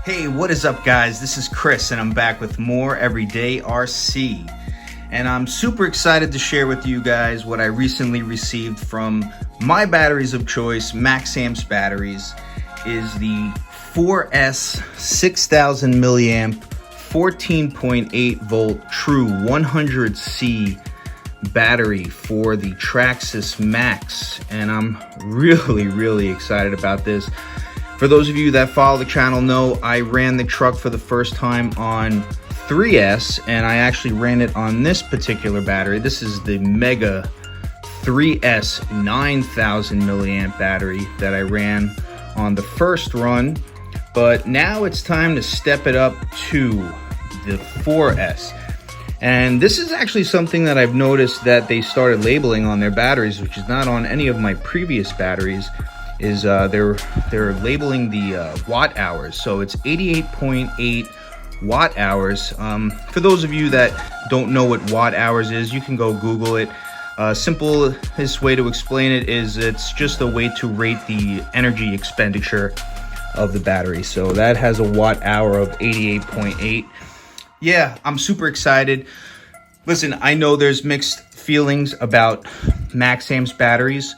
Hey, what is up guys? This is Chris and I'm back with more Everyday RC. And I'm super excited to share with you guys what I recently received from my batteries of choice, Maxamps batteries, is the 4S 6000 milliamp 14.8 volt true 100C battery for the Traxxas Maxx. And I'm really excited about this. For those of you that follow the channel know I ran the truck for the first time on 3S, and I actually ran it on this particular battery. This is the Mega 3S 9000 milliamp battery that I ran on the first run, but now it's time to step it up to the 4S. And this is actually something that I've noticed that they started labeling on their batteries, which is not on any of my previous batteries. Is they're labeling the watt hours. So it's 88.8 watt hours. For those of you that don't know what watt hours is, you can go Google it. Simplest way to explain it is it's just a way to rate the energy expenditure of the battery. So that has a watt hour of 88.8. Yeah, I'm super excited. Listen, I know there's mixed feelings about Maxamps batteries.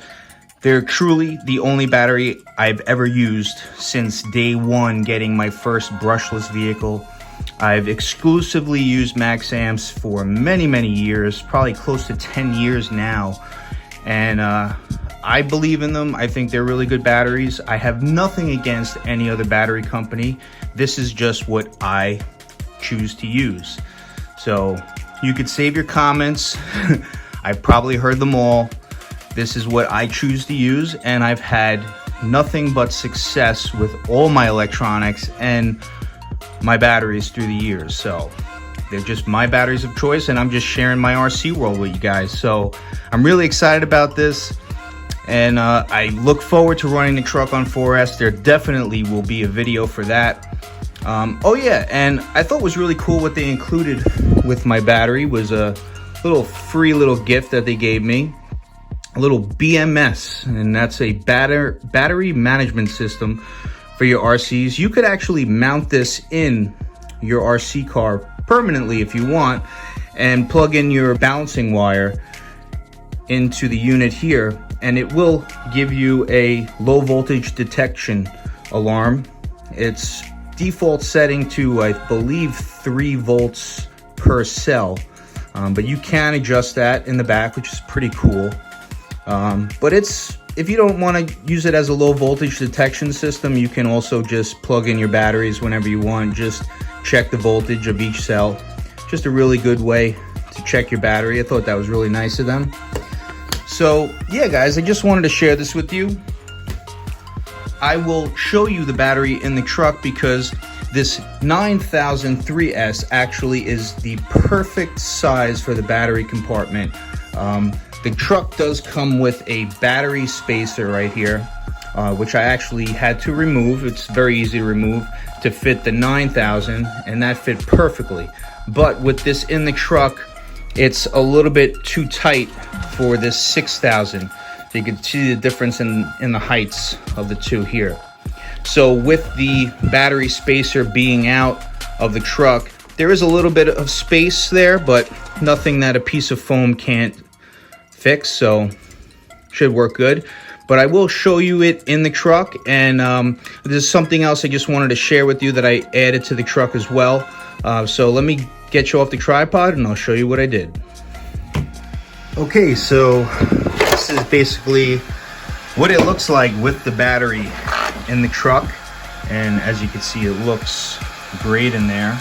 They're truly the only battery I've ever used since day one getting my first brushless vehicle. I've exclusively used Maxamps for many years, probably close to 10 years now. And I believe in them. I think they're really good batteries. I have nothing against any other battery company. This is just what I choose to use. So you could save your comments. I've probably heard them all. This is what I choose to use, and I've had nothing but success with all my electronics and my batteries through the years. So they're just my batteries of choice, and I'm just sharing my RC world with you guys. So I'm really excited about this, and I look forward to running the truck on 4S. There definitely will be a video for that. Oh yeah, and I thought was really cool what they included with my battery was a free little gift that they gave me. A little BMS, and that's a battery management system for your RCs. You could actually mount this in your RC car permanently if you want, and plug in your balancing wire into the unit here, and it will give you a low voltage detection alarm. It's default setting to, I believe, 3 volts per cell, but you can adjust that in the back, which is pretty cool. But if you don't want to use it as a low voltage detection system, you can also just plug in your batteries whenever you want. Just check the voltage of each cell. Just a really good way to check your battery. I thought that was really nice of them. So yeah guys, I just wanted to share this with you. I will show you the battery in the truck because this 9000 3S actually is the perfect size for the battery compartment. The truck does come with a battery spacer right here, which I actually had to remove. It's very easy to remove to fit the 9000, and that fit perfectly. But with this in the truck, it's a little bit too tight for this 6000. So you can see the difference in the heights of the two here. So with the battery spacer being out of the truck, there is a little bit of space there, but nothing that a piece of foam can't fix, so should work good. But I will show you it in the truck, and there's something else I just wanted to share with you that I added to the truck as well. So let me get you off the tripod and I'll show you what I did. Okay, so this is basically what it looks like with the battery in the truck, and as you can see, it looks great in there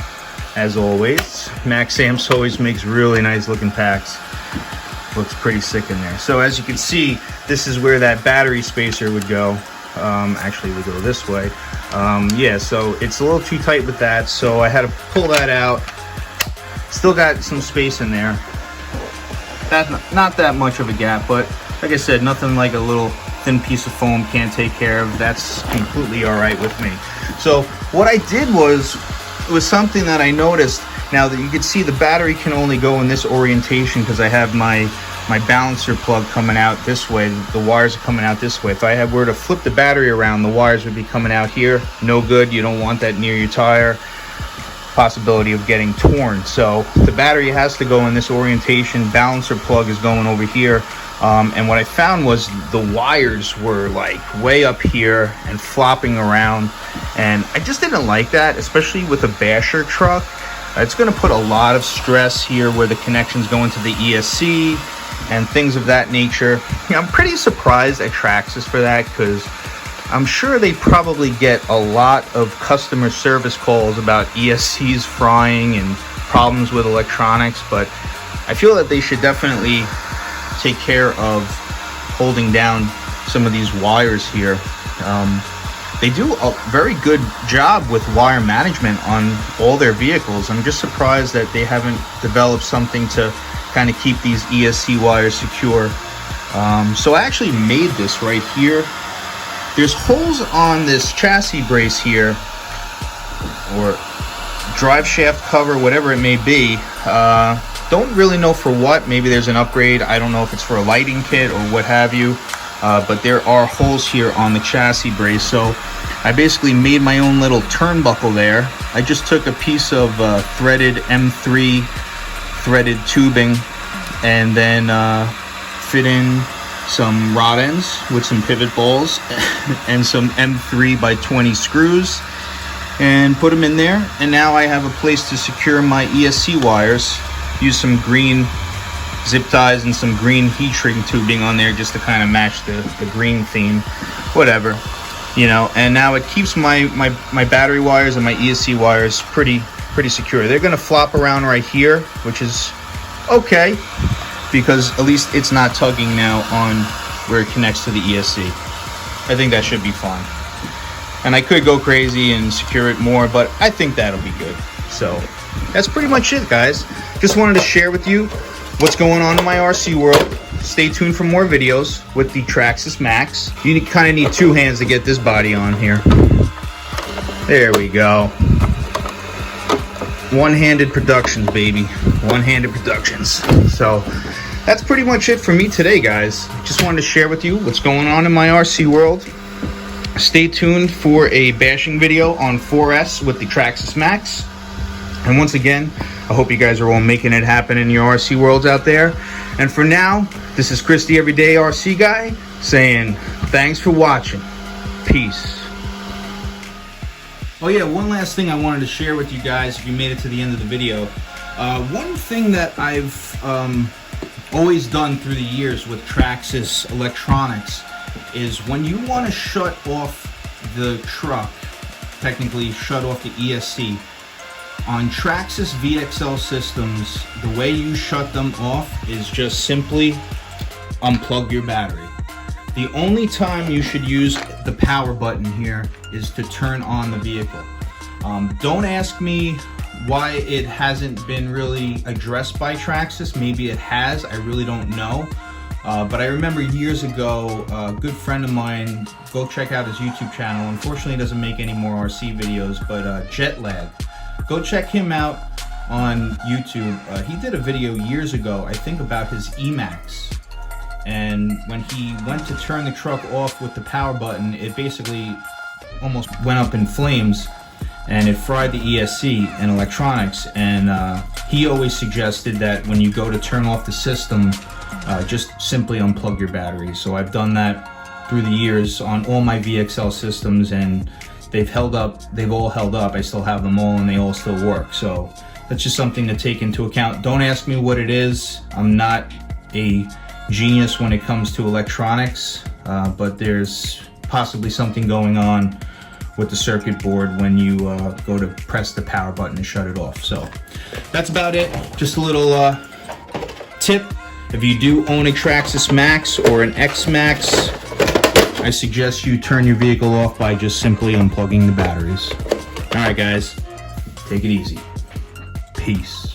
as always. Maxamps always makes really nice looking packs. Looks pretty sick in there. So as you can see, this is where that battery spacer would go. Actually, it would go this way. Yeah, so it's a little too tight with that, so I had to pull that out. Still got some space in there. Not that much of a gap, but like I said, nothing like a little thin piece of foam can't take care of. That's completely all right with me. So what I did was something that I noticed. Now that you can see, the battery can only go in this orientation because I have my my balancer plug coming out this way. The wires are coming out this way. If I were to flip the battery around, the wires would be coming out here. No good. You don't want that near your tire. Possibility of getting torn. So the battery has to go in this orientation. Balancer plug is going over here. And what I found was the wires were like way up here and flopping around. And I just didn't like that, especially with a basher truck. It's going to put a lot of stress here where the connections go into the ESC and things of that nature. You know, I'm pretty surprised at Traxxas for that, because I'm sure they probably get a lot of customer service calls about ESCs frying and problems with electronics, but I feel that they should definitely take care of holding down some of these wires here. They do a very good job with wire management on all their vehicles. I'm just surprised that they haven't developed something to kind of keep these ESC wires secure. So I actually made this right here. There's holes on this chassis brace here, or drive shaft cover, whatever it may be. Don't really know for what. Maybe there's an upgrade. I don't know if it's for a lighting kit or what have you. But there are holes here on the chassis brace. So I basically made my own little turnbuckle there. I just took a piece of threaded M3 threaded tubing and then fit in some rod ends with some pivot balls and some M3 by 20 screws and put them in there. And now I have a place to secure my ESC wires. Use some green zip ties and some green heat shrink tubing on there just to kind of match the green theme, whatever, you know. And now it keeps my battery wires and my ESC wires pretty secure. They're gonna flop around right here, which is okay, because at least it's not tugging now on where it connects to the ESC. I think that should be fine. And I could go crazy and secure it more, but I think that'll be good. So that's pretty much it, guys. Just wanted to share with you what's going on in my RC world. Stay tuned for more videos with the Traxxas Maxx. You kind of need two hands to get this body on here. There we go. One-handed productions, baby. One-handed productions. So that's pretty much it for me today, guys. Just wanted to share with you what's going on in my RC world. Stay tuned for a bashing video on 4S with the Traxxas Maxx. And once again, I hope you guys are all making it happen in your RC worlds out there. And for now, this is Chris, the Everyday RC Guy, saying thanks for watching. Peace. Oh yeah, one last thing I wanted to share with you guys if you made it to the end of the video. One thing that I've always done through the years with Traxxas electronics is when you want to shut off the truck, technically shut off the ESC, on Traxxas VXL systems, the way you shut them off is just simply unplug your battery. The only time you should use the power button here is to turn on the vehicle. Don't ask me why it hasn't been really addressed by Traxxas. Maybe it has, I really don't know. But I remember years ago, a good friend of mine, go check out his YouTube channel. Unfortunately, he doesn't make any more RC videos, but Jet Lag. Go check him out on YouTube. He did a video years ago, I think, about his Emax. And when he went to turn the truck off with the power button, it basically almost went up in flames and it fried the ESC and electronics. And he always suggested that when you go to turn off the system, just simply unplug your battery. So I've done that through the years on all my VXL systems, and they've held up. They've all held up. I still have them all and they all still work. So that's just something to take into account. Don't ask me what it is. I'm not a genius when it comes to electronics, but there's possibly something going on with the circuit board when you go to press the power button and shut it off. So that's about it. Just a little tip. If you do own a Traxxas Maxx or an X Max, I suggest you turn your vehicle off by just simply unplugging the batteries. All right, guys, take it easy. Peace.